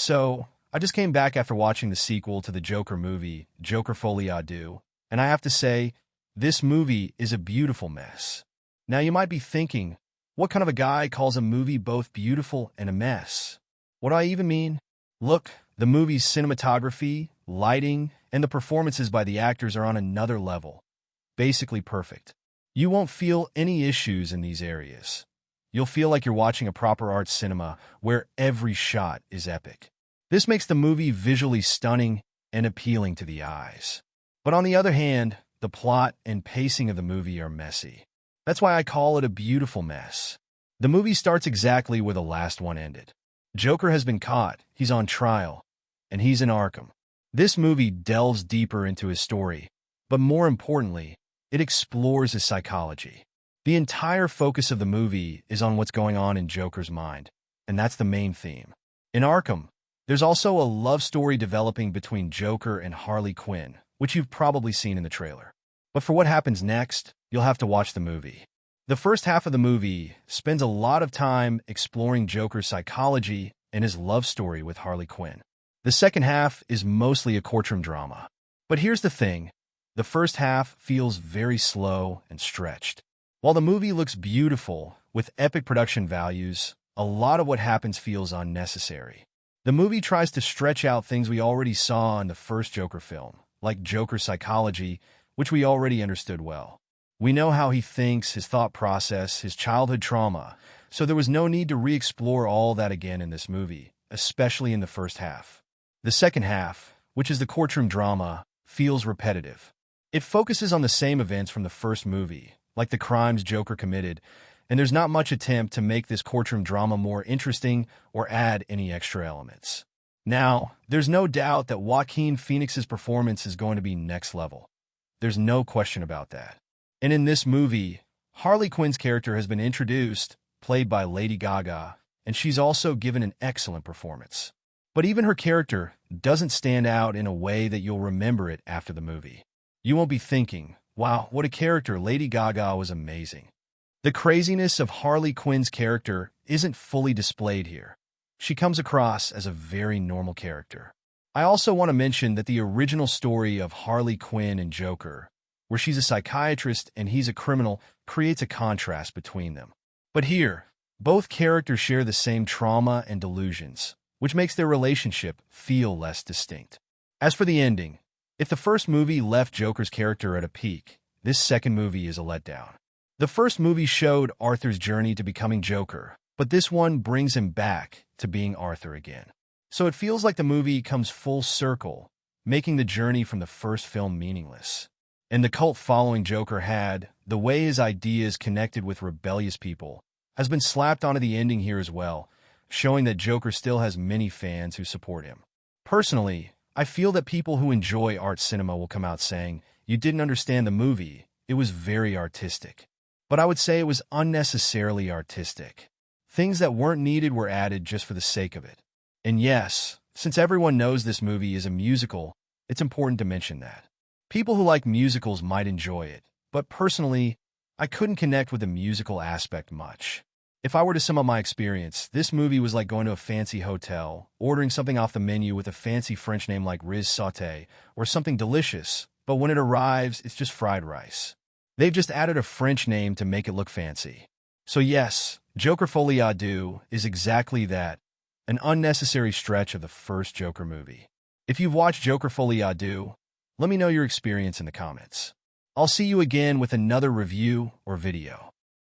So, I just came back after watching the sequel to the Joker movie, Joker Folie, and I have to say, this movie is a beautiful mess. Now you might be thinking, what kind of a guy calls a movie both beautiful and a mess? What do I even mean? Look, the movie's cinematography, lighting, and the performances by the actors are on another level. Basically perfect. You won't feel any issues in these areas. You'll feel like you're watching a proper art cinema where every shot is epic. This makes the movie visually stunning and appealing to the eyes. But on the other hand, the plot and pacing of the movie are messy. That's why I call it a beautiful mess. The movie starts exactly where the last one ended. Joker has been caught, he's on trial, and he's in Arkham. This movie delves deeper into his story, but more importantly, it explores his psychology. The entire focus of the movie is on what's going on in Joker's mind, and that's the main theme. In Arkham, there's also a love story developing between Joker and Harley Quinn, which you've probably seen in the trailer. But for what happens next, you'll have to watch the movie. The first half of the movie spends a lot of time exploring Joker's psychology and his love story with Harley Quinn. The second half is mostly a courtroom drama. But here's the thing, the first half feels very slow and stretched. While the movie looks beautiful, with epic production values, a lot of what happens feels unnecessary. The movie tries to stretch out things we already saw in the first Joker film, like Joker's psychology, which we already understood well. We know how he thinks, his thought process, his childhood trauma, so there was no need to re-explore all that again in this movie, especially in the first half. The second half, which is the courtroom drama, feels repetitive. It focuses on the same events from the first movie, like the crimes Joker committed, and there's not much attempt to make this courtroom drama more interesting or add any extra elements. Now, there's no doubt that Joaquin Phoenix's performance is going to be next level. There's no question about that. And in this movie, Harley Quinn's character has been introduced, played by Lady Gaga, and she's also given an excellent performance. But even her character doesn't stand out in a way that you'll remember it after the movie. You won't be thinking, wow, what a character, Lady Gaga was amazing. The craziness of Harley Quinn's character isn't fully displayed here. She comes across as a very normal character. I also want to mention that the original story of Harley Quinn and Joker, where she's a psychiatrist and he's a criminal, creates a contrast between them. But here, both characters share the same trauma and delusions, which makes their relationship feel less distinct. As for the ending, if the first movie left Joker's character at a peak, this second movie is a letdown. The first movie showed Arthur's journey to becoming Joker, but this one brings him back to being Arthur again. So it feels like the movie comes full circle, making the journey from the first film meaningless. And the cult following Joker had, the way his ideas connected with rebellious people, has been slapped onto the ending here as well, showing that Joker still has many fans who support him. Personally, I feel that people who enjoy art cinema will come out saying, you didn't understand the movie, it was very artistic. But I would say it was unnecessarily artistic. Things that weren't needed were added just for the sake of it. And yes, since everyone knows this movie is a musical, it's important to mention that. People who like musicals might enjoy it, but personally, I couldn't connect with the musical aspect much. If I were to sum up my experience, this movie was like going to a fancy hotel, ordering something off the menu with a fancy French name like riz sauté, or something delicious, but when it arrives, it's just fried rice. They've just added a French name to make it look fancy. So yes, Joker Folie Deux is exactly that, an unnecessary stretch of the first Joker movie. If you've watched Joker Folie Deux, let me know your experience in the comments. I'll see you again with another review or video.